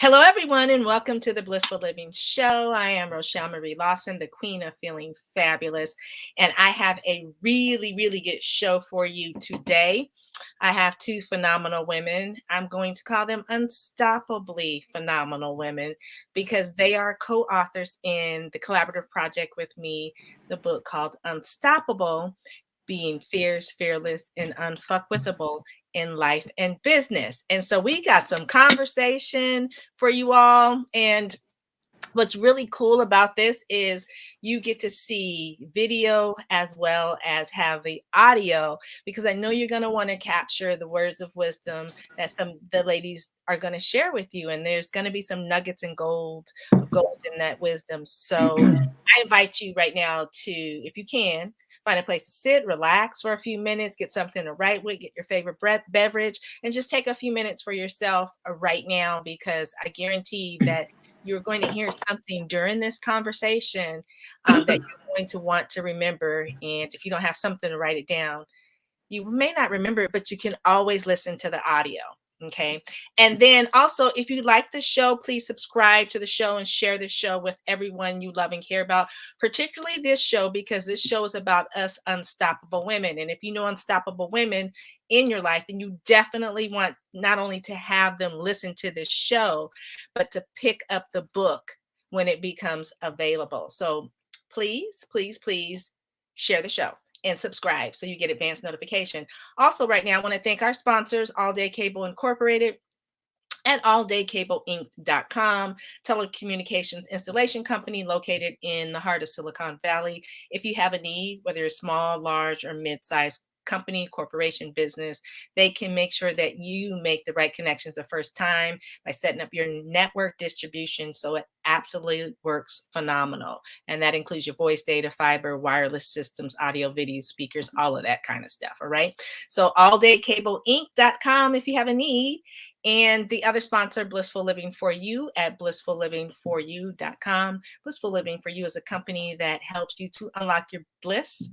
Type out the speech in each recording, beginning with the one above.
Hello, everyone, and welcome to the Blissful Living Show. I am Rochele Marie Lawson, the queen of feeling fabulous, and I have a really good show for you today. I have two phenomenal women. I'm going to call them unstoppably phenomenal women because they are co-authors in the collaborative project with me, the book called Unstoppable, Being Fierce, Fearless, and Unfuckwithable in Life and Business. And so we got some conversation for you all. And what's really cool about this is you get to see video as well as have the audio, because I know you're going to want to capture the words of wisdom that the ladies are going to share with you. And there's going to be some nuggets and gold in that wisdom. So I invite you right now to, if you can, find a place to sit, relax for a few minutes, get something to write with, get your favorite beverage, and just take a few minutes for yourself right now, because I guarantee that you're going to hear something during this conversation that you're going to want to remember. And if you don't have something to write it down, you may not remember it, but you can always listen to the audio. Okay. And then also, if you like the show, please subscribe to the show and share the show with everyone you love and care about, particularly this show, because this show is about us unstoppable women. And if you know unstoppable women in your life, then you definitely want not only to have them listen to this show, but to pick up the book when it becomes available. So please share the show and subscribe so you get advanced notification. Also, right now, I want to thank our sponsors, All Day Cable Incorporated and alldaycableinc.com, telecommunications installation company located in the heart of Silicon Valley. If you have a need, whether it's small, large, or mid-sized company, corporation, business, they can make sure that you make the right connections the first time by setting up your network distribution so it absolutely works phenomenal. And that includes your voice, data, fiber, wireless systems, audio, video, speakers, all of that kind of stuff. All right. So alldaycableinc.com if you have a need. And the other sponsor, Blissful Living for You at blissfullivingforyou.com. Blissful Living for You is a company that helps you to unlock your bliss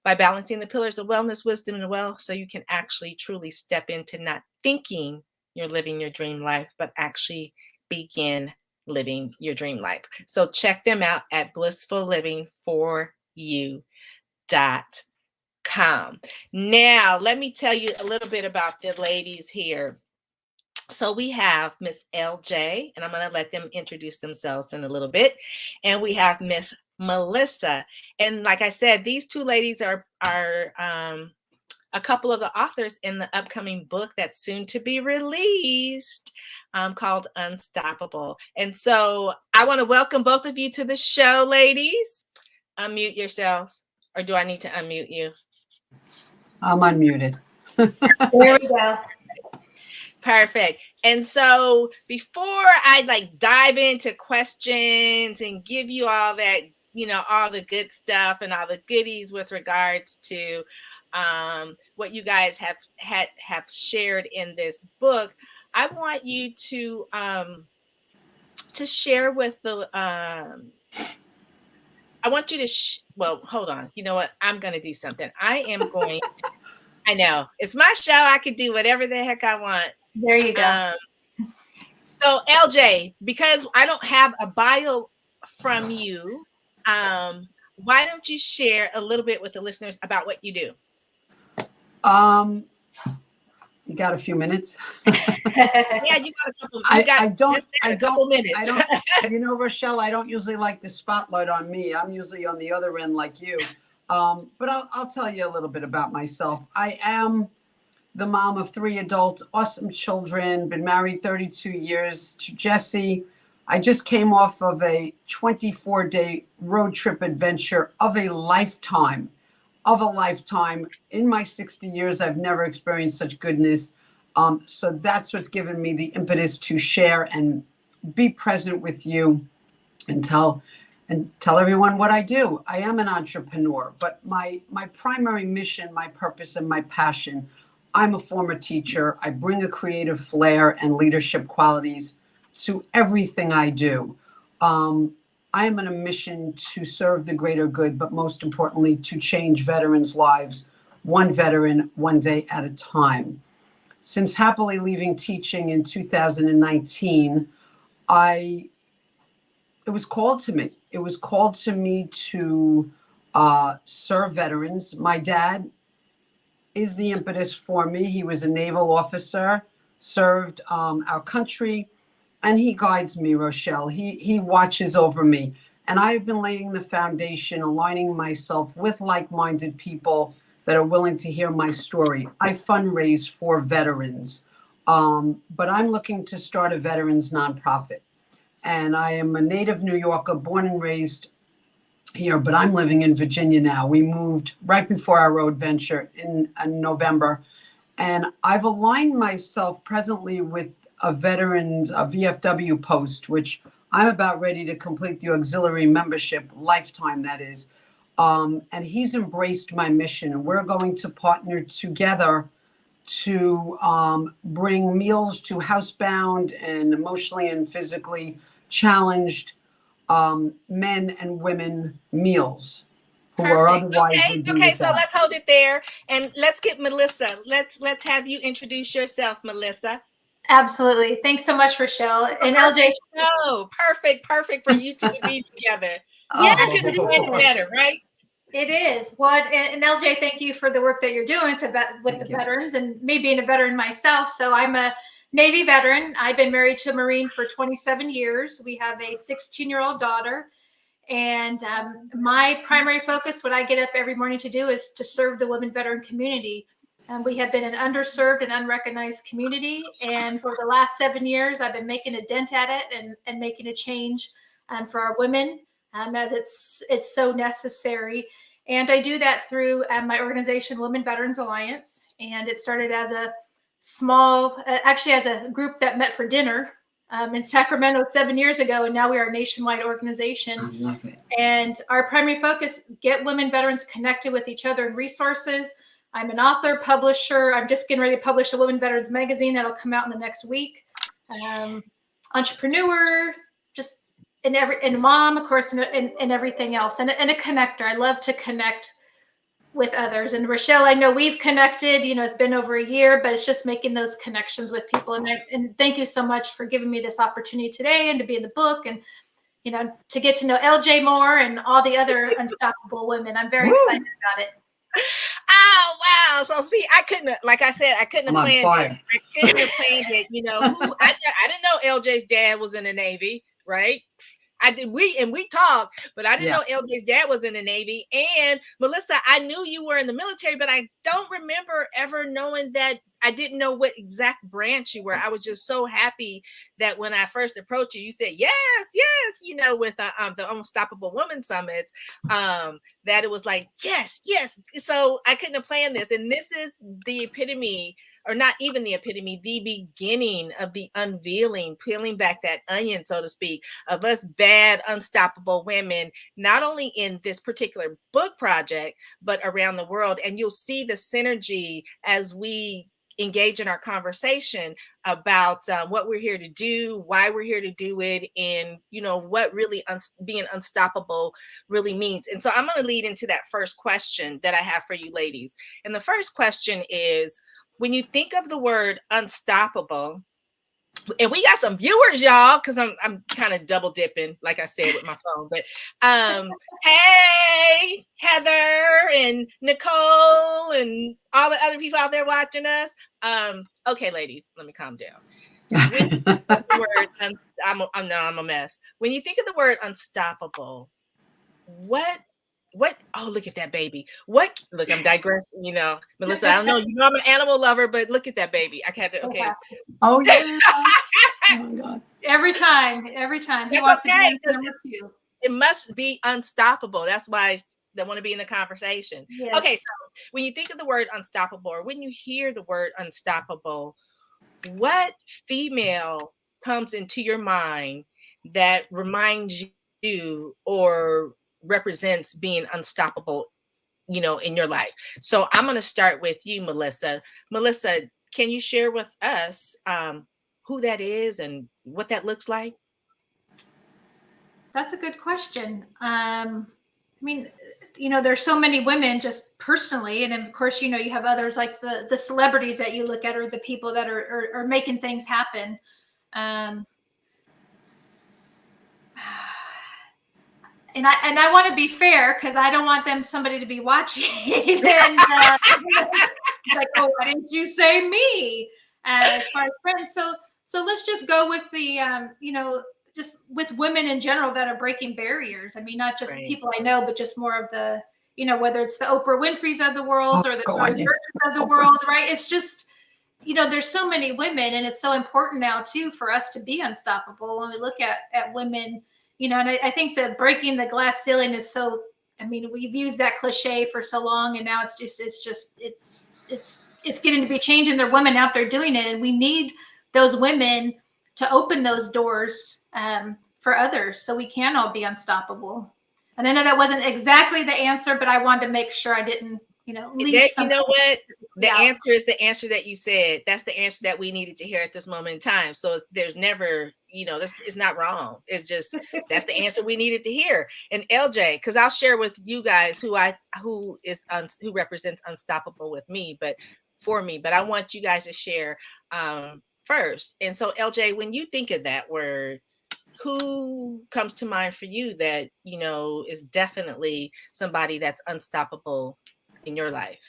by balancing the pillars of wellness, wisdom, and wealth, so you can actually truly step into not thinking you're living your dream life, but actually begin living your dream life. So check them out at blissfullivingforyou.com. Now, let me tell you a little bit about the ladies here. So we have Miss LJ, and I'm going to let them introduce themselves in a little bit. And we have Miss Melissa. And like I said, these two ladies are a couple of the authors in the upcoming book that's soon to be released called Unstoppable. And so I want to welcome both of you to the show, ladies. Unmute yourselves. Or do I need to unmute you? I'm unmuted. There we go. Perfect. And so before I dive into questions and give you all that, all the good stuff and all the goodies with regards to what you guys have shared in this book, I want you to share with the I want you to well, hold on. You know what? I'm going to do something. I know it's my show. I can do whatever the heck I want. There you go. So LJ, because I don't have a bio from you, why don't you share a little bit with the listeners about what you do? You got a few minutes? Yeah, you got a couple. I don't. Minutes. Rochele, I don't usually like the spotlight on me. I'm usually on the other end like you. But I'll tell you a little bit about myself. I am the mom of 3 adult, awesome children, been married 32 years to Jesse. I just came off of a 24-day road trip adventure of a lifetime. In my 60 years, I've never experienced such goodness. So that's what's given me the impetus to share and be present with you and tell everyone what I do. I am an entrepreneur, but my primary mission, my purpose, and my passion, I'm a former teacher. I bring a creative flair and leadership qualities to everything I do. I am on a mission to serve the greater good, but most importantly, to change veterans' lives, one veteran, one day at a time. Since happily leaving teaching in 2019, it was called to me. It was called to me to serve veterans. My dad is the impetus for me. He was a naval officer, served our country, and he guides me, Rochele. He watches over me. And I've been laying the foundation, aligning myself with like-minded people that are willing to hear my story. I fundraise for veterans, but I'm looking to start a veterans nonprofit. And I am a native New Yorker, born and raised here, but I'm living in Virginia now. We moved right before our road venture in November. And I've aligned myself presently with a veterans, a VFW post, which I'm about ready to complete the auxiliary membership, lifetime that is. And he's embraced my mission. And we're going to partner together to bring meals to housebound and emotionally and physically challenged men and women meals who are otherwise would be Okay, without. so let's hold it there and let's get Melissa. Let's have you introduce yourself, Melissa. Absolutely. Thanks so much, Rochele. And LJ. No, perfect for you two to be together. Yes, I couldn't have it better, right? It is. And LJ, thank you for the work that you're doing with the veterans, and me being a veteran myself. So I'm a Navy veteran. I've been married to a Marine for 27 years. We have a 16-year-old daughter. And my primary focus, what I get up every morning to do, is to serve the women veteran community. We have been an underserved and unrecognized community. And for the last 7 years, I've been making a dent at it and making a change for our women, as it's so necessary. And I do that through my organization, Women Veterans Alliance. And it started as a small, actually as a group that met for dinner in Sacramento 7 years ago, and now we are a nationwide organization. I love it. And our primary focus, get women veterans connected with each other and resources. I'm an author, publisher. I'm just getting ready to publish a Women Veterans magazine that'll come out in the next week. Entrepreneur, just and mom, of course, and everything else, and a connector. I love to connect with others. And Rochele, I know we've connected, it's been over a year, but it's just making those connections with people. And thank you so much for giving me this opportunity today and to be in the book and, to get to know LJ more and all the other unstoppable women. I'm very excited about it. Oh, wow. So see, I couldn't have planned it. I couldn't have planned it. I didn't know LJ's dad was in the Navy, right? We talked, but I didn't know LJ's dad was in the Navy. And Melissa, I knew you were in the military, but I don't remember ever knowing that. I didn't know what exact branch you were. I was just so happy that when I first approached you, you said yes, with the Unstoppable Woman Summits, that it was like yes. So I couldn't have planned this, and this is the epitome, or not even the epitome, the beginning of the unveiling, peeling back that onion, so to speak, of us bad, unstoppable women, not only in this particular book project, but around the world. And you'll see the synergy as we engage in our conversation about what we're here to do, why we're here to do it, and what really being unstoppable really means. And so I'm going to lead into that first question that I have for you ladies. And the first question is, when you think of the word unstoppable, and we got some viewers, y'all, because I'm kind of double dipping, like I said, with my phone. But hey, Heather and Nicole and all the other people out there watching us. Okay, ladies, let me calm down. When you think of the word, I'm a mess. When you think of the word unstoppable, what? Oh, look at that baby. Look, I'm digressing, Melissa, I don't know, I'm an animal lover, but look at that baby. I can't, okay. Oh, yeah. Oh, my God. Every time. He wants to with you. It must be unstoppable. That's why they want to be in the conversation. Yes. Okay, so when you think of the word unstoppable, or when you hear the word unstoppable, what female comes into your mind that reminds you or represents being unstoppable, in your life? So I'm going to start with you, Melissa. Melissa, can you share with us who that is and what that looks like? That's a good question. There's so many women just personally, and of course, you have others like the celebrities that you look at, or the people that are making things happen. And I want to be fair because I don't want somebody to be watching and like, oh, why didn't you say me as far as friends? So let's just go with the just with women in general that are breaking barriers. I mean, not just people I know, but just more of the whether it's the Oprah Winfrey's of the world or the Charlie Churches of the world, right? It's just there's so many women, and it's so important now too for us to be unstoppable when we look at women. And I think that breaking the glass ceiling is so, I mean, we've used that cliche for so long, and now it's getting to be changing. There are women out there doing it, and we need those women to open those doors for others so we can all be unstoppable. And I know that wasn't exactly the answer, but I wanted to make sure I didn't, leave something. You know what? The answer is the answer that you said. That's the answer that we needed to hear at this moment in time. So there's never, it's not wrong. It's just, that's the answer we needed to hear. And LJ, because I'll share with you guys who represents unstoppable with me, but I want you guys to share first. And so LJ, when you think of that word, who comes to mind for you that, is definitely somebody that's unstoppable in your life?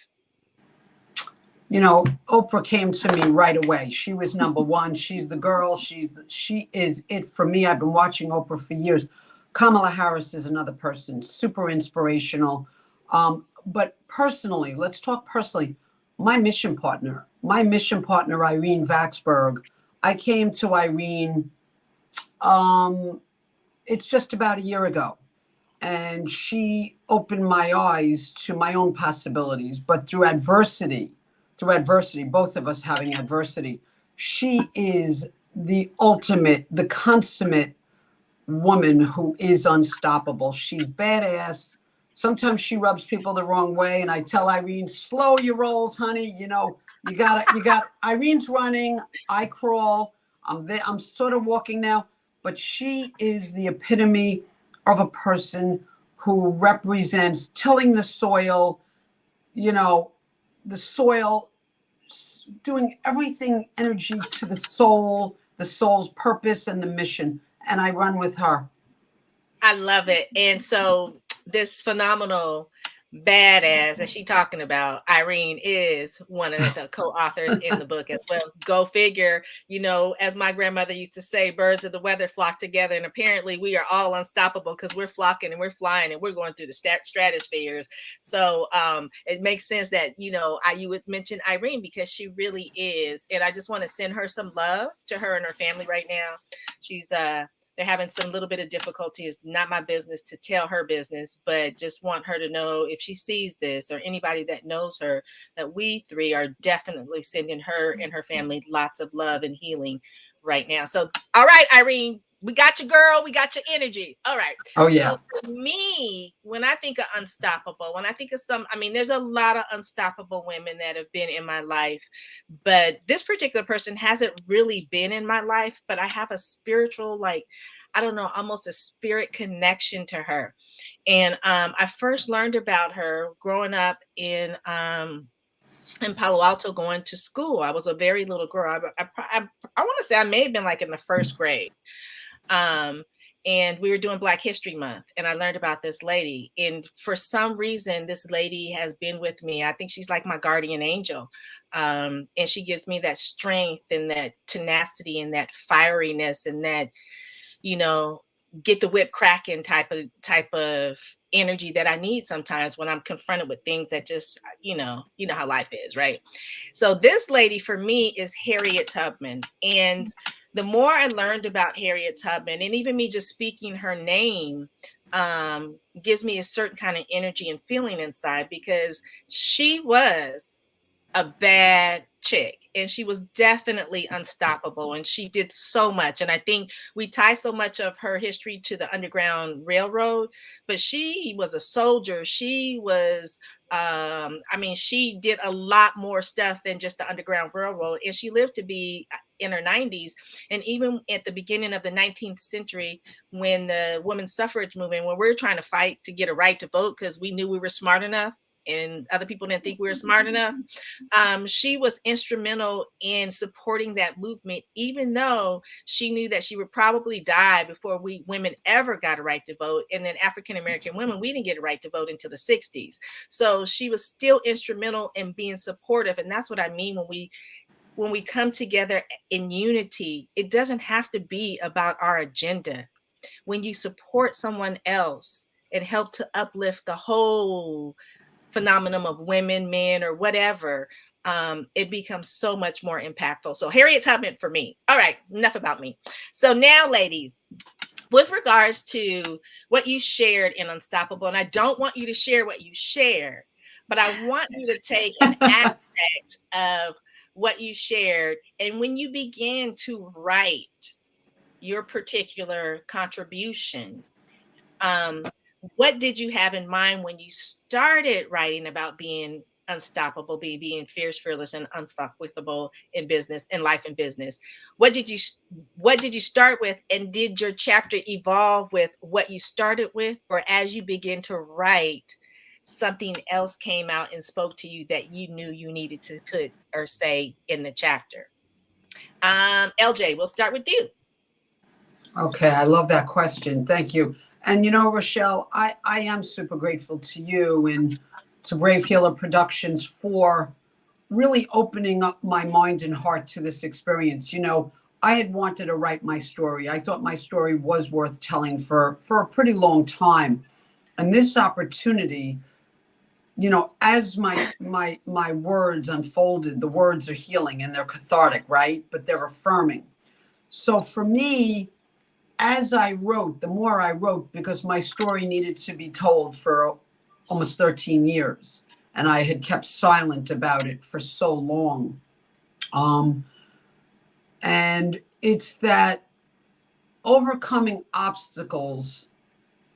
Oprah came to me right away. She was number one. She's the girl. She is it for me. I've been watching Oprah for years. Kamala Harris is another person, super inspirational. But personally, let's talk personally. My mission partner, Irene Vaxberg. I came to Irene, it's just about a year ago. And she opened my eyes to my own possibilities, but through adversity, both of us having adversity, she is the ultimate, the consummate woman who is unstoppable. She's badass. Sometimes she rubs people the wrong way. And I tell Irene, slow your rolls, honey. You got, Irene's running, I crawl. I'm sort of walking now, but she is the epitome of a person who represents tilling the soil, the soil, doing everything energy to the soul's purpose and the mission. And I run with her. I love it. And so this phenomenal badass that she's talking about, Irene, is one of the co-authors in the book as well. Go figure, as my grandmother used to say, birds of the weather flock together. And apparently we are all unstoppable because we're flocking and we're flying and we're going through the stratospheres. So it makes sense that, you would mention Irene because she really is. And I just want to send her some love to her and her family right now. She's they're having some little bit of difficulty. It's not my business to tell her business, but just want her to know if she sees this or anybody that knows her, that we three are definitely sending her and her family lots of love and healing right now. So, all right, Irene, we got you, girl. We got your energy. All right. Oh, yeah. So for me, when I think of unstoppable, when I think of there's a lot of unstoppable women that have been in my life, but this particular person hasn't really been in my life, but I have a spiritual, almost a spirit connection to her. And I first learned about her growing up in Palo Alto, going to school. I was a very little girl. I want to say I may have been like in the first grade. And we were doing Black History Month, and I learned about this lady. And for some reason, this lady has been with me. I think she's like my guardian angel. And she gives me that strength and that tenacity and that fieriness and that, get the whip cracking type of energy that I need sometimes when I'm confronted with things that just, how life is, right? So this lady for me is Harriet Tubman. And the more I learned about Harriet Tubman, and even me just speaking her name, gives me a certain kind of energy and feeling inside, because she was a bad chick and she was definitely unstoppable, and she did so much. And I think we tie so much of her history to the Underground Railroad, but she was a soldier. She was she did a lot more stuff than just the Underground Railroad, and she lived to be in her 90s. And even at the beginning of the 19th century, when the women's suffrage movement, when we were trying to fight to get a right to vote because we knew we were smart enough and other people didn't think we were smart enough. She was instrumental in supporting that movement, even though she knew that she would probably die before we women ever got a right to vote. And then African American women, we didn't get a right to vote until the 60s. So she was still instrumental in being supportive. And that's what I mean when we come together in unity. It doesn't have to be about our agenda. When you support someone else and help to uplift the whole phenomenon of women, men, or whatever, it becomes so much more impactful. So Harriet Tubman for me. All right, enough about me. So now, ladies, with regards to what you shared in Unstoppable, and I don't want you to share what you shared, but I want you to take an aspect of what you shared. And when you began to write your particular contribution, what did you have in mind when you started writing about being unstoppable, being fierce, fearless, and unfuckwithable in business, in life and business? What did you start with, and did your chapter evolve with what you started with, or as you begin to write, something else came out and spoke to you that you knew you needed to put or say in the chapter? LJ, we'll start with you. Okay, I love that question. Thank you. And Rochele, I am super grateful to you and to Brave Healer Productions for really opening up my mind and heart to this experience. I had wanted to write my story. I thought my story was worth telling for a pretty long time. And this opportunity, as my words unfolded, the words are healing and they're cathartic, right? But they're affirming. So for me, as I wrote, the more I wrote, because my story needed to be told for almost 13 years, and I had kept silent about it for so long. And it's that overcoming obstacles,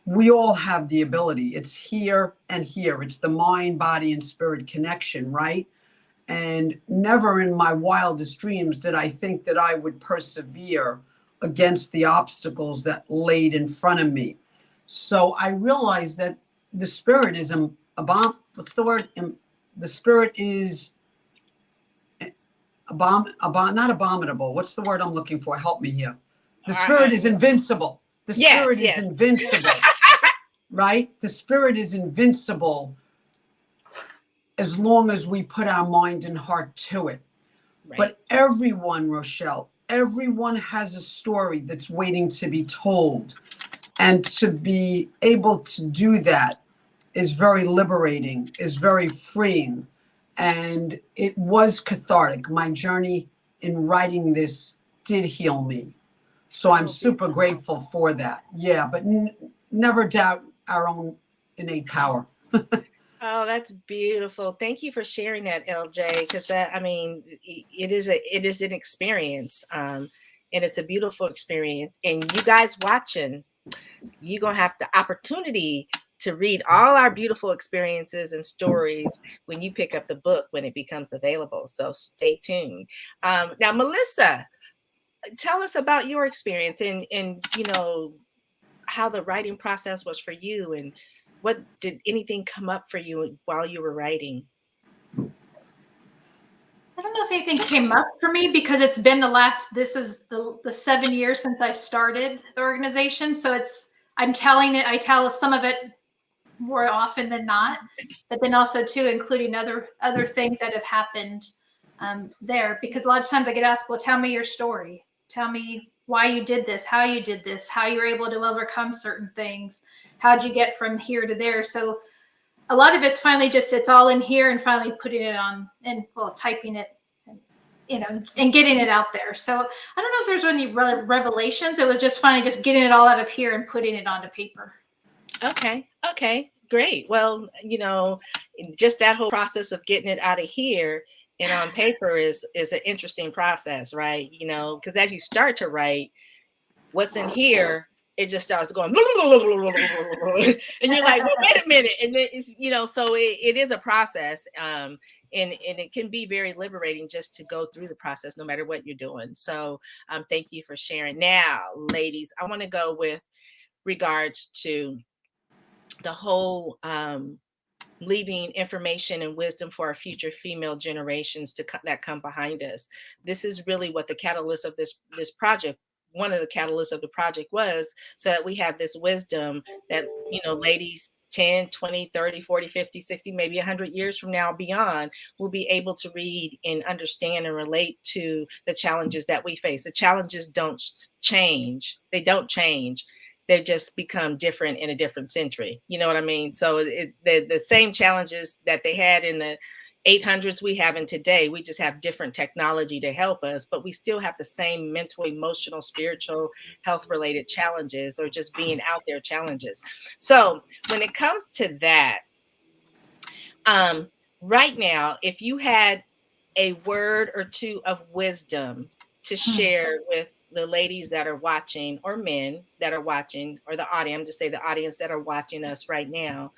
we all have the ability. It's here and here. It's the mind, body, and spirit connection, right? And never in my wildest dreams did I think that I would persevere against the obstacles that laid in front of me. So I realized that the spirit is what's the word? The spirit is not abominable. What's the word I'm looking for? Help me here. The spirit is invincible. The spirit is invincible, right? The spirit is invincible as long as we put our mind and heart to it. Right. But everyone, Rochele, everyone has a story that's waiting to be told. And to be able to do that is very liberating, is very freeing. And it was cathartic. My journey in writing this did heal me. So I'm super grateful for that. Yeah, but never doubt our own innate power. Oh, that's beautiful. Thank you for sharing that, LJ, because it is an experience, and it's a beautiful experience. And you guys watching, you're going to have the opportunity to read all our beautiful experiences and stories when you pick up the book, when it becomes available. So stay tuned. Now, Melissa, tell us about your experience and how the writing process was for you, and did anything come up for you while you were writing? I don't know if anything came up for me because it's been this is the 7 years since I started the organization. So I tell some of it more often than not, but then also too, including other things that have happened there, because a lot of times I get asked, well, tell me your story. Tell me why you did this, how you did this, how you were able to overcome certain things. How'd you get from here to there? So a lot of it's finally it's all in here and finally putting it on and typing it, and getting it out there. So I don't know if there's any revelations. It was just finally just getting it all out of here and putting it onto paper. Okay, great. Well, just that whole process of getting it out of here and on paper is an interesting process, right? Because as you start to write, what's in here, it just starts going, and you're like, well, wait a minute. And then it's, so it is a process. And it can be very liberating just to go through the process, no matter what you're doing. So thank you for sharing. Now, ladies, I want to go with regards to the whole leaving information and wisdom for our future female generations that come behind us. This is really what the catalyst of this project, one of the catalysts of the project was, so that we have this wisdom that, ladies 10, 20, 30, 40, 50, 60, maybe 100 years from now beyond will be able to read and understand and relate to the challenges that we face. The challenges don't change. They don't change. They just become different in a different century. You know what I mean? So the same challenges that they had in the 800s we have in today. We just have different technology to help us, but we still have the same mental, emotional, spiritual, health related challenges, or just being out there challenges. So when it comes to that, right now, if you had a word or two of wisdom to share with the ladies that are watching, or men that are watching, or the audience, to say the audience that are watching us right now,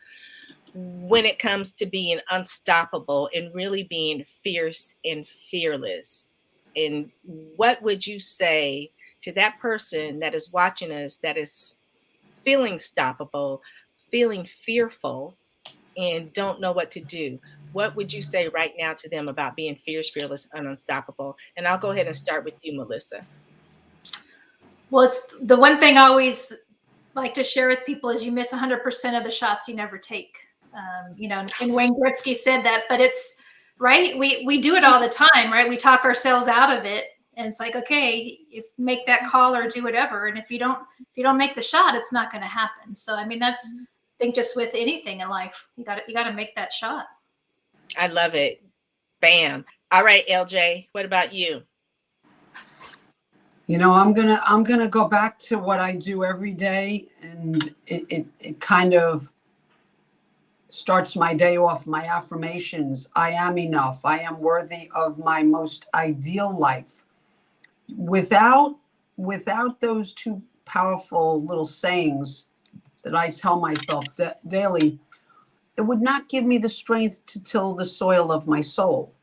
when it comes to being unstoppable and really being fierce and fearless, and what would you say to that person that is watching us that is feeling stoppable, feeling fearful, and don't know what to do? What would you say right now to them about being fierce, fearless, and unstoppable? And I'll go ahead and start with you, Melissa. Well, it's the one thing I always like to share with people is you miss 100% of the shots you never take. And Wayne Gretzky said that, but it's right. We do it all the time, right? We talk ourselves out of it, and it's like, okay, if make that call or do whatever, and if you don't make the shot, it's not going to happen. So I mean, that's, I think, just with anything in life, you got to make that shot. I love it. Bam. All right, LJ, what about you? I'm gonna go back to what I do every day, and it kind of starts my day off. My affirmations: I am enough. I am worthy of my most ideal life. Without those two powerful little sayings that I tell myself daily, it would not give me the strength to till the soil of my soul.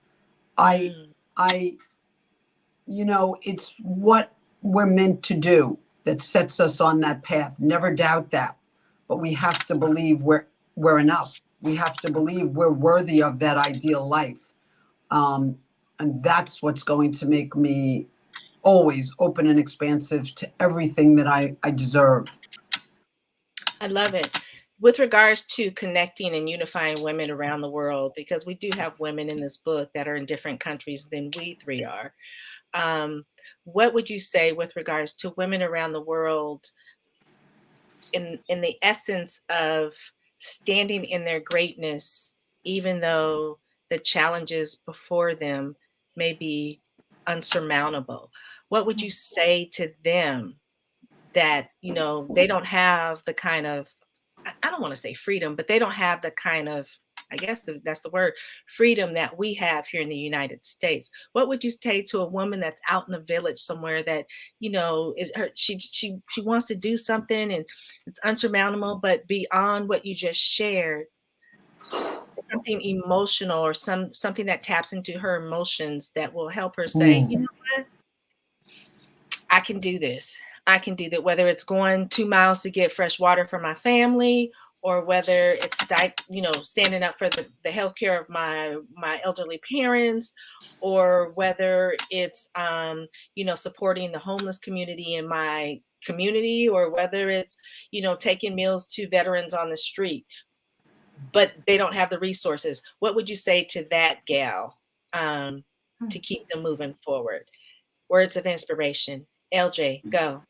It's what we're meant to do that sets us on that path. Never doubt that. But we have to believe we're enough. We have to believe we're worthy of that ideal life. And that's what's going to make me always open and expansive to everything that I deserve. I love it. With regards to connecting and unifying women around the world, because we do have women in this book that are in different countries than we three are. What would you say with regards to women around the world in the essence of standing in their greatness, even though the challenges before them may be unsurmountable? What would you say to them that, they don't have the kind of, I don't want to say freedom, but they don't have the kind of, I guess that's the word, freedom that we have here in the United States? What would you say to a woman that's out in the village somewhere that, is her, she wants to do something and it's unsurmountable, but beyond what you just shared, something emotional or something that taps into her emotions that will help her say, you know what? I can do this. I can do that, whether it's going 2 miles to get fresh water for my family, or whether it's standing up for the healthcare of my elderly parents, or whether it's supporting the homeless community in my community, or whether it's taking meals to veterans on the street, but they don't have the resources. What would you say to that gal to keep them moving forward? Words of inspiration. LJ, go.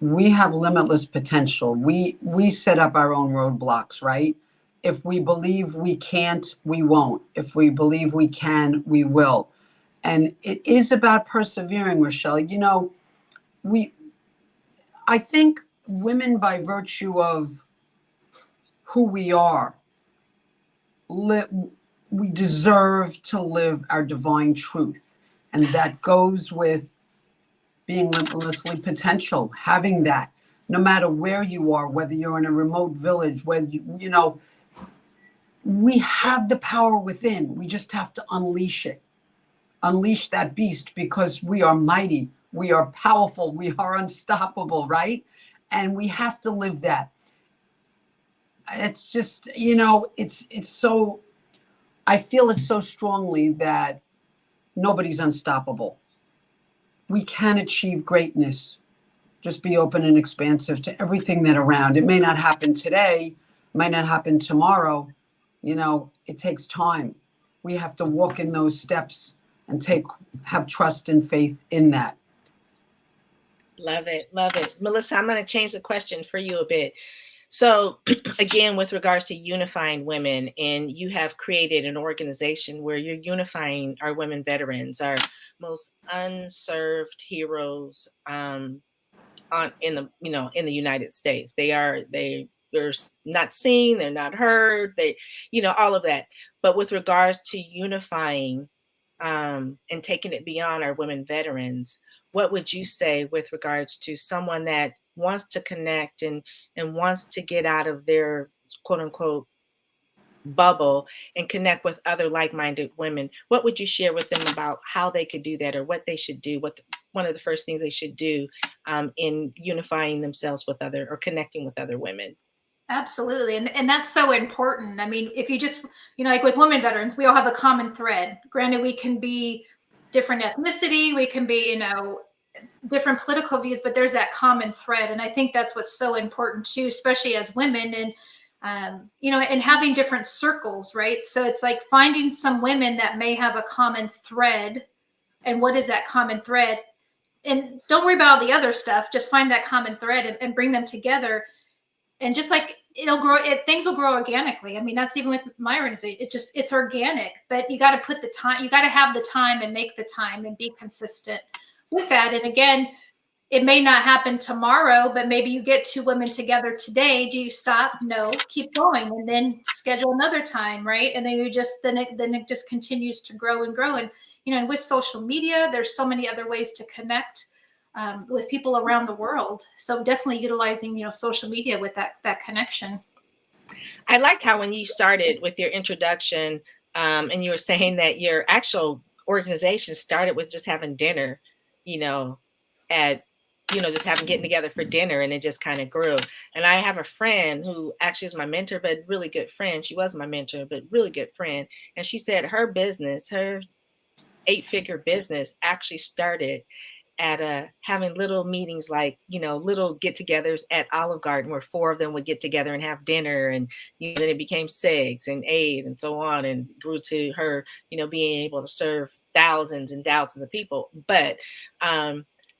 We have limitless potential. We set up our own roadblocks, right? If we believe we can't, we won't. If we believe we can, we will. And it is about persevering, Rochele. I think women, by virtue of who we are, we deserve to live our divine truth. And that goes with being limitlessly potential, having that, no matter where you are, whether you're in a remote village, whether we have the power within. We just have to unleash it, unleash that beast, because we are mighty, we are powerful, we are unstoppable, right? And we have to live that. it's just, it's so, I feel it so strongly that nobody's unstoppable. We can achieve greatness. Just be open and expansive to everything that around. It may not happen today, might not happen tomorrow. It takes time. We have to walk in those steps and have trust and faith in that. Love it. Love it. Melissa, I'm going to change the question for you a bit. So again, with regards to unifying women, and you have created an organization where you're unifying our women veterans, our most unserved heroes, in the United States. They're not seen, they're not heard, all of that. But with regards to unifying and taking it beyond our women veterans, what would you say with regards to someone that wants to connect and wants to get out of their quote unquote bubble and connect with other like-minded women? What would you share with them about how they could do that, or what they should do, one of the first things they should do in unifying themselves with other, or connecting with other women? Absolutely. And that's so important. I mean, if you just, like with women veterans, we all have a common thread. Granted, we can be different ethnicity, we can be, different political views, but there's that common thread. And I think that's what's so important too, especially as women, and and having different circles, right? So it's like finding some women that may have a common thread. And what is that common thread? And don't worry about all the other stuff. Just find that common thread and bring them together. And just like it'll grow, things will grow organically. I mean, that's even with my organization. It's organic, but you got to put the time, you got to have the time and make the time and be consistent with that. And again, it may not happen tomorrow, but maybe you get two women together today. Do you stop? No, keep going, and then schedule another time, right? And then it just continues to grow and grow. And and with social media, there's so many other ways to connect with people around the world. So definitely utilizing social media with that connection. I liked how when you started with your introduction, and you were saying that your actual organization started with just having dinner, just getting together for dinner, and it just kind of grew. And I have a friend who actually is my mentor, but really good friend. She was my mentor, but really good friend. And she said her business, her 8-figure business, actually started at having little meetings, like, little get-togethers at Olive Garden, where 4 of them would get together and have dinner. And then it became 6 and 8 and so on, and grew to her, being able to serve thousands and thousands of people. But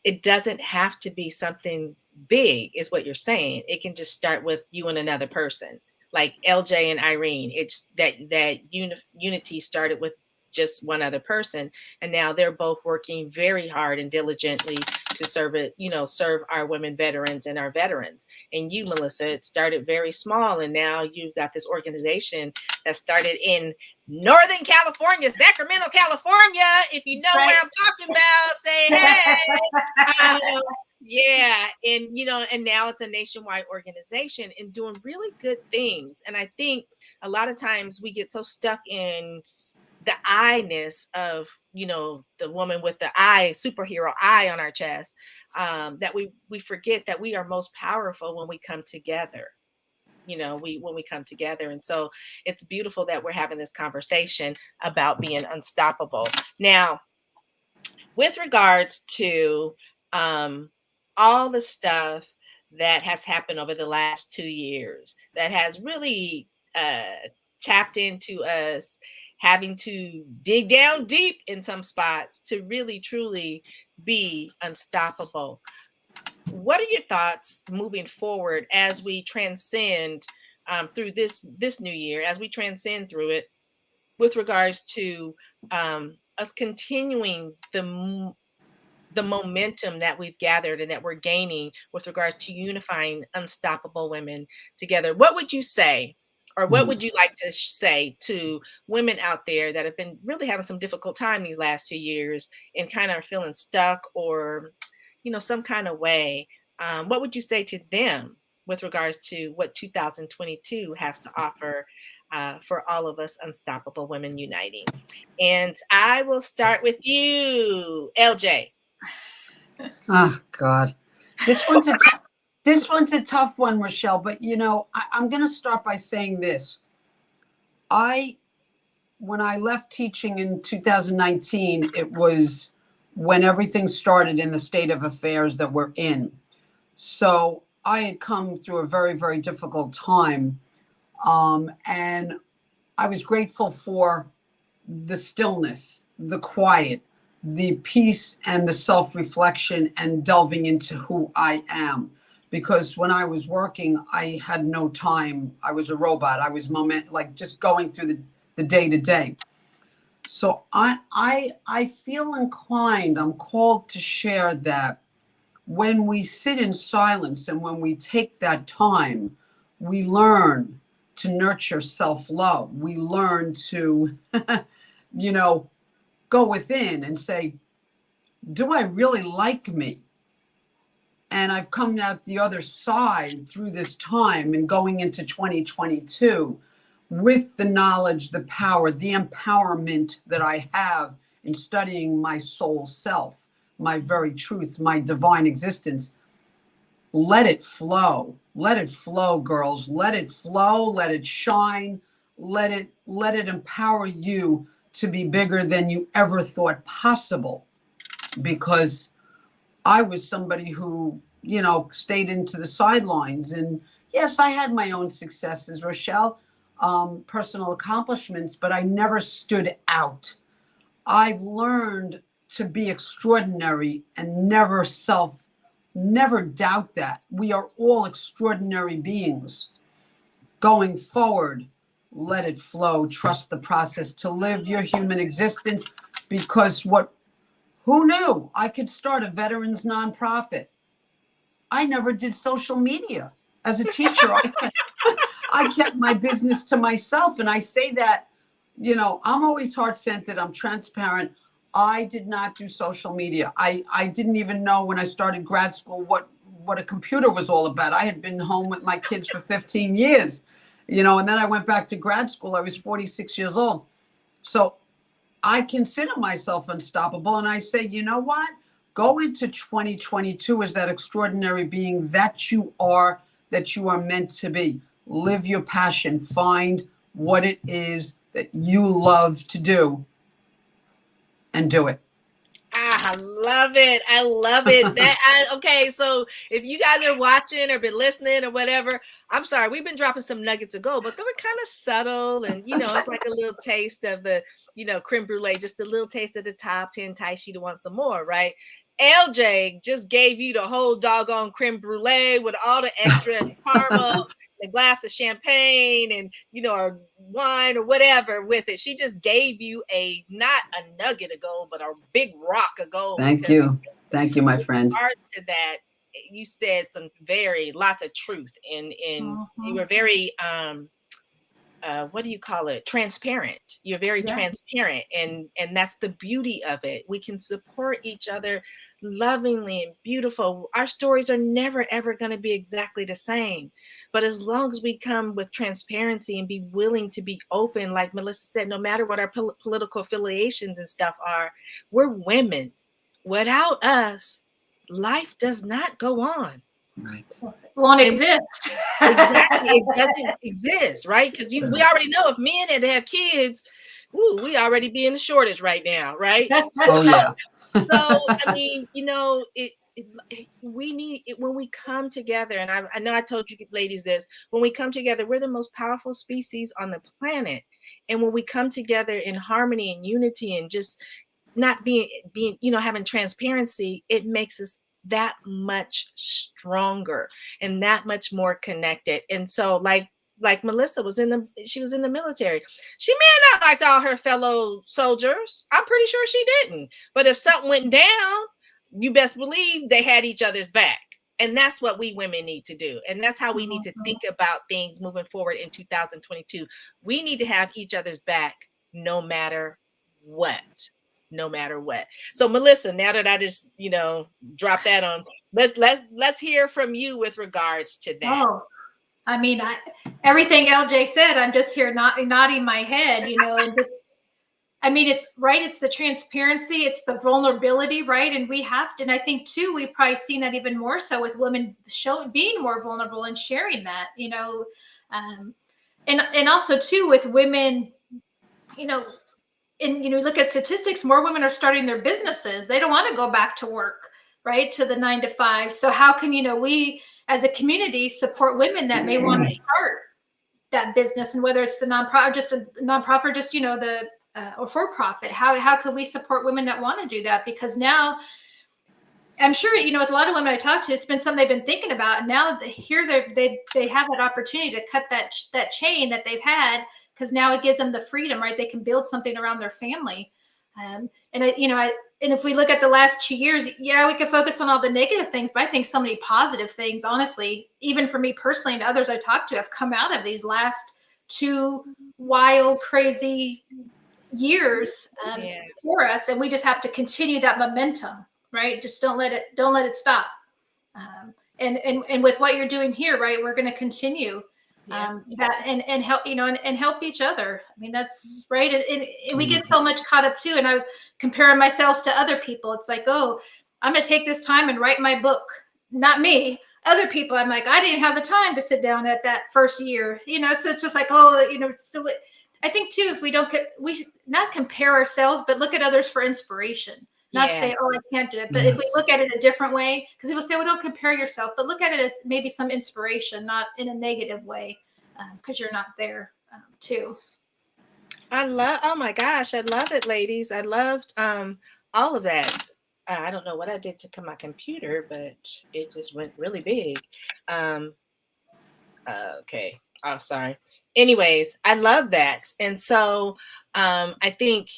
it doesn't have to be something big, is what you're saying. It can just start with you and another person, like LJ and Irene. It's that unity started with just one other person, and now they're both working very hard and diligently to serve our women veterans and our veterans. And you, Melissa, it started very small, and now you've got this organization that started in Northern California, Sacramento, California. If you know where I'm talking about, say hey. Yeah. And now it's a nationwide organization and doing really good things. And I think a lot of times we get so stuck in the I-ness of, the woman with the superhero I on our chest, that we forget that we are most powerful when we come together. When we come together. And so it's beautiful that we're having this conversation about being unstoppable. Now, with regards to all the stuff that has happened over the last 2 years, that has really tapped into us having to dig down deep in some spots to really, truly be unstoppable. What are your thoughts moving forward as we transcend through this new year, as we transcend through it, with regards to us continuing the momentum that we've gathered and that we're gaining with regards to unifying unstoppable women together? What would you say, or what would you like to say to women out there that have been really having some difficult time these last 2 years and kind of feeling stuck, or some kind of way? What would you say to them with regards to what 2022 has to offer for all of us unstoppable women uniting? And I will start with you, LJ. Oh God, this This one's a tough one, Rochele, but I'm going to start by saying this. When I left teaching in 2019, it was when everything started in the state of affairs that we're in. So I had come through a very, very difficult time. And I was grateful for the stillness, the quiet, the peace, and the self-reflection and delving into who I am. Because when I was working, I had no time. I was a robot. I was just going through the day to day. So I feel inclined, I'm called to share that when we sit in silence and when we take that time, we learn to nurture self-love. We learn to, go within and say, do I really like me? And I've come out the other side through this time and going into 2022 with the knowledge, the power, the empowerment that I have in studying my soul self, my very truth, my divine existence. Let it flow. Let it flow, girls. Let it flow. Let it shine. Let it empower you to be bigger than you ever thought possible. Because I was somebody who, stayed into the sidelines. And yes, I had my own successes, Rochele, personal accomplishments, but I never stood out. I've learned to be extraordinary and never doubt that. We are all extraordinary beings. Going forward, let it flow. Trust the process to live your human existence, because who knew I could start a veterans nonprofit? I never did social media. As a teacher, I kept my business to myself. And I say that, I'm always heart-centered. I'm transparent. I did not do social media. I didn't even know when I started grad school what a computer was all about. I had been home with my kids for 15 years, and then I went back to grad school. I was 46 years old. So I consider myself unstoppable. And I say, you know what? Go into 2022 as that extraordinary being that you are meant to be. Live your passion. Find what it is that you love to do and do it. I love it. I love it. Okay, so if you guys are watching or been listening or whatever, I'm sorry, we've been dropping some nuggets of gold, but they were kind of subtle, and it's like a little taste of the, creme brulee, just a little taste at the top to entice you to want some more, right? LJ just gave you the whole doggone creme brulee with all the extra caramel, a glass of champagne, and or wine or whatever with it. She just gave you not a nugget of gold, but a big rock of gold. Thank you, my friend. To that, you said lots of truth, and you were very what do you call it? Transparent. You're very transparent, and that's the beauty of it. We can support each other lovingly and beautiful. Our stories are never ever going to be exactly the same, but as long as we come with transparency and be willing to be open, like Melissa said, no matter what our political affiliations and stuff are, we're women. Without us, life does not go on. Right. Won't exist. Exactly. It doesn't exist, right? Because we already know if men had to have kids, we already be in a shortage right now, right? Oh, yeah. So, I mean, we need it when we come together. And I know I told you ladies this, when we come together, we're the most powerful species on the planet. And when we come together in harmony and unity and just not being, having transparency, it makes us that much stronger and that much more connected. And so like Melissa she was in the military. She may not like all her fellow soldiers. I'm pretty sure she didn't. But if something went down, you best believe they had each other's back. And that's what we women need to do. And that's how we need to think about things moving forward in 2022. We need to have each other's back no matter what. So Melissa, now that I just, dropped that on, let's hear from you with regards to that. Oh, I mean, everything LJ said, I'm just here nodding my head, and I mean, it's right. It's the transparency. It's the vulnerability, right? And we have to, and I think too, we've probably seen that even more so with women being more vulnerable and sharing that, and also too with women, and look at statistics, more women are starting their businesses. They don't want to go back to work, right? To the 9 to 5. So how can, we as a community support women that may want to start that business, and whether it's the nonprofit, just the or for profit, how could we support women that want to do that? Because now I'm sure, with a lot of women I talk to, it's been something they've been thinking about, and now here they have that opportunity to cut that chain that they've had, because now it gives them the freedom, right? They can build something around their family. And if we look at the last 2 years, yeah, we could focus on all the negative things, but I think so many positive things, honestly, even for me personally and others I talk to, have come out of these last 2 wild, crazy years for us. And we just have to continue that momentum, right? Just don't let it stop. And with what you're doing here, right, we're going to continue that and help, and help each other. I mean, that's right. And we get so much caught up too. And I was comparing myself to other people. It's like, oh, I'm going to take this time and write my book. Not me, other people. I'm like, I didn't have the time to sit down at that first year, so it's just like, oh, so I think too, if we should not compare ourselves, but look at others for inspiration. Not say, oh, I can't do it. But if we look at it a different way, because people say, well, don't compare yourself, but look at it as maybe some inspiration, not in a negative way, because you're not there too. Oh my gosh, I love it, ladies. I loved all of that. I don't know what I did to my computer, but it just went really big. Okay. Oh, sorry. Anyways, I love that. And so I think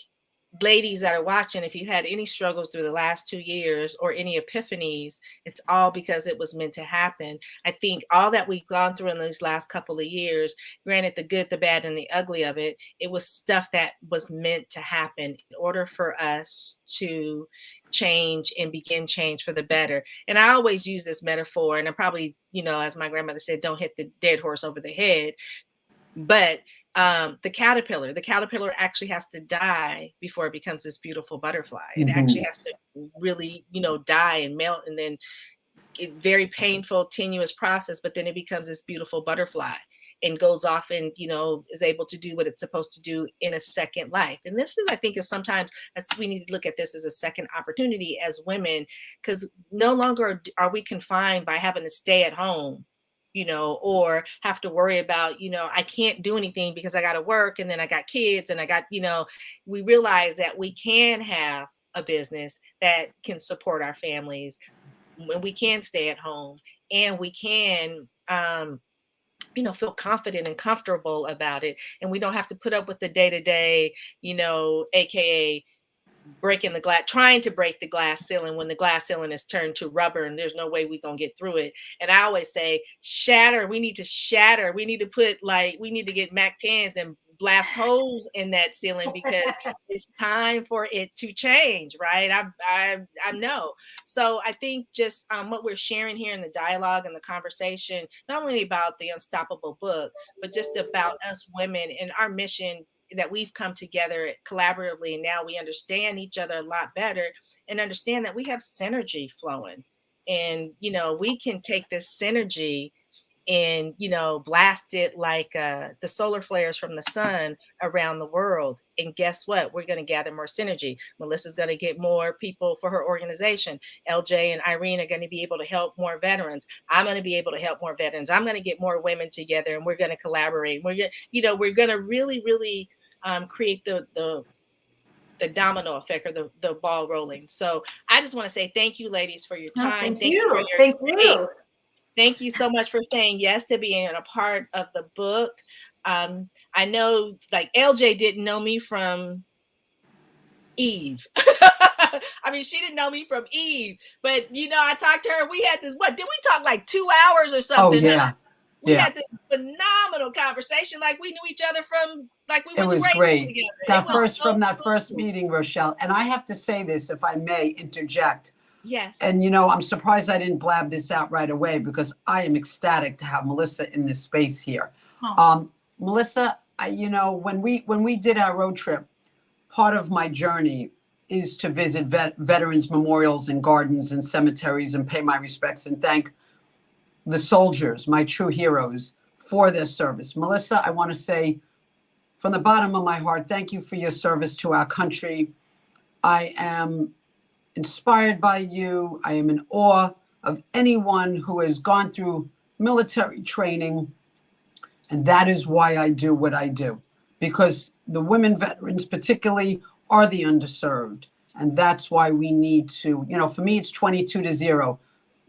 ladies that are watching, if you had any struggles through the last 2 years or any epiphanies, it's all because it was meant to happen. I think all that we've gone through in these last couple of years, granted the good, the bad, and the ugly of it, it was stuff that was meant to happen in order for us to change and begin change for the better. And I always use this metaphor, and I probably, as my grandmother said, don't hit the dead horse over the head. But the caterpillar actually has to die before it becomes this beautiful butterfly. It actually has to really, die and melt, and then very painful, tenuous process, but then it becomes this beautiful butterfly and goes off and, is able to do what it's supposed to do in a second life. And this is, I think, sometimes we need to look at this as a second opportunity as women, because no longer are we confined by having to stay at home, or have to worry about, I can't do anything because I got to work, and then I got kids, and I got, we realize that we can have a business that can support our families, when we can stay at home, and we can, feel confident and comfortable about it. And we don't have to put up with the day-to-day, AKA breaking the glass, trying to break the glass ceiling when the glass ceiling is turned to rubber and there's no way we're going to get through it. And I always say, shatter. We need to shatter. We need to we need to get Mac 10s and blast holes in that ceiling, because it's time for it to change, right? I know. So I think just what we're sharing here in the dialogue and the conversation, not only about the Unstoppable book, but just about us women and our mission, that we've come together collaboratively, and now we understand each other a lot better and understand that we have synergy flowing. And, we can take this synergy and, blast it like the solar flares from the sun around the world. And guess what? We're going to gather more synergy. Melissa's going to get more people for her organization. LJ and Irene are going to be able to help more veterans. I'm going to be able to help more veterans. I'm going to get more women together, and we're going to collaborate. We're going to really, really create the domino effect, or the ball rolling. So I just want to say thank you, ladies, for your time. Thank you. Thank you so much for saying yes to being a part of the book. I know, like, LJ didn't know me from Eve. I mean, she didn't know me from Eve, but I talked to her. We had this, did we talk like 2 hours or something? Oh yeah. We had this phenomenal conversation. Like, we knew each other from, like, we went to grade great. Together. That first meeting, Rochele. And I have to say this, if I may interject. Yes. And I'm surprised I didn't blab this out right away, because I am ecstatic to have Melissa in this space here. Melissa, when we did our road trip, part of my journey is to visit veterans memorials and gardens and cemeteries and pay my respects and thank the soldiers, my true heroes, for their service. Melissa, I want to say from the bottom of my heart, thank you for your service to our country. I am inspired by you. I am in awe of anyone who has gone through military training. And that is why I do what I do, because the women veterans particularly are the underserved. And that's why we need to, for me, it's 22-0.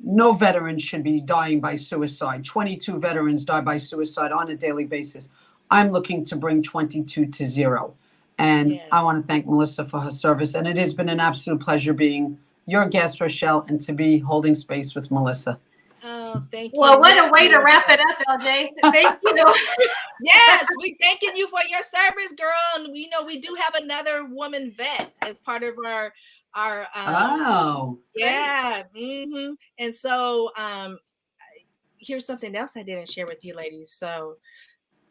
No veteran should be dying by suicide. 22 veterans die by suicide on a daily basis. I'm looking to bring 22-0. And I want to thank Melissa for her service. And it has been an absolute pleasure being your guest, Rochele, and to be holding space with Melissa. Oh, thank you. Well, what a way to wrap it up, LJ. Thank you. Yes, we thanking you for your service, girl. And we know we do have another woman vet as part of our yeah. Mm-hmm. And so here's something else I didn't share with you ladies. So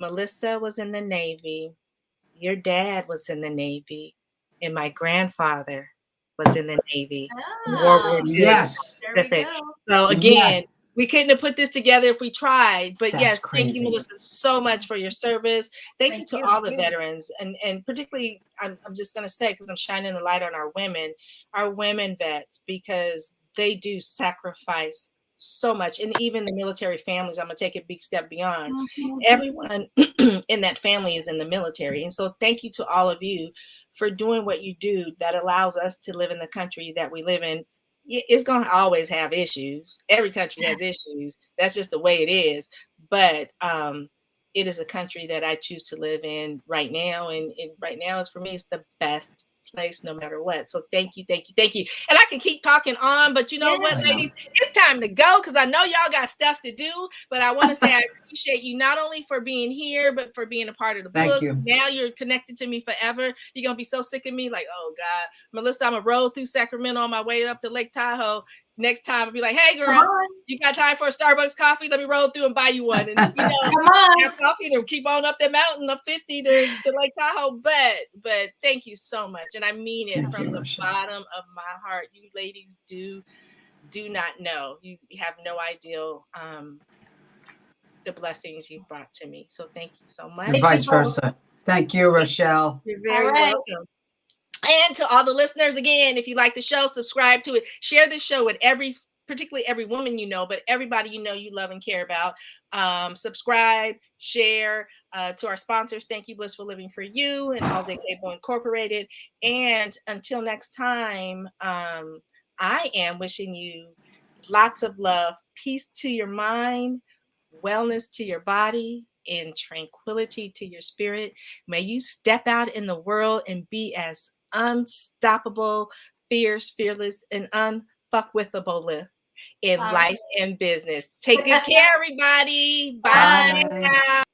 Melissa was in the Navy, your dad was in the Navy, and my grandfather was in the Navy. World War II. Yes. So again, we couldn't have put this together if we tried. But yes, thank you, Melissa, so much for your service. Thank you to all the veterans. And particularly, I'm just going to say, because I'm shining the light on our women vets, because they do sacrifice so much. And even the military families, I'm going to take a big step beyond. Everyone in that family is in the military. And so thank you to all of you for doing what you do that allows us to live in the country that we live in. It's going to always have issues. Every country has issues. That's just the way it is. But it is a country that I choose to live in right now. And right now, for me, it's the best place no matter what. So thank you. And I can keep talking on, but you know what, ladies, it's time to go because I know y'all got stuff to do. But I want to say I appreciate you not only for being here, but for being a part of the book. Thank you. Now you're connected to me forever. You're gonna be so sick of me, like, oh God, Melissa, I'm gonna roll through Sacramento on my way up to Lake Tahoe. Next time I'll be like, hey girl, you got time for a Starbucks coffee? Let me roll through and buy you one. And come on, have coffee and keep on up the mountain up 50 to Lake Tahoe. But thank you so much. And I mean it from the bottom of my heart. You ladies do not know. You have no idea the blessings you've brought to me. So thank you so much. And vice versa. Thank you, Rochele. You're very welcome. And to all the listeners, again, if you like the show, subscribe to it. Share the show with particularly every woman you know, but everybody you know you love and care about. Subscribe, share to our sponsors. Thank you, Blissful Living for You and All Day Cable Incorporated. And until next time, I am wishing you lots of love, peace to your mind, wellness to your body, and tranquility to your spirit. May you step out in the world and be as unstoppable, fierce, fearless, and unfuckwithable in life and business. Take good care, everybody. Bye.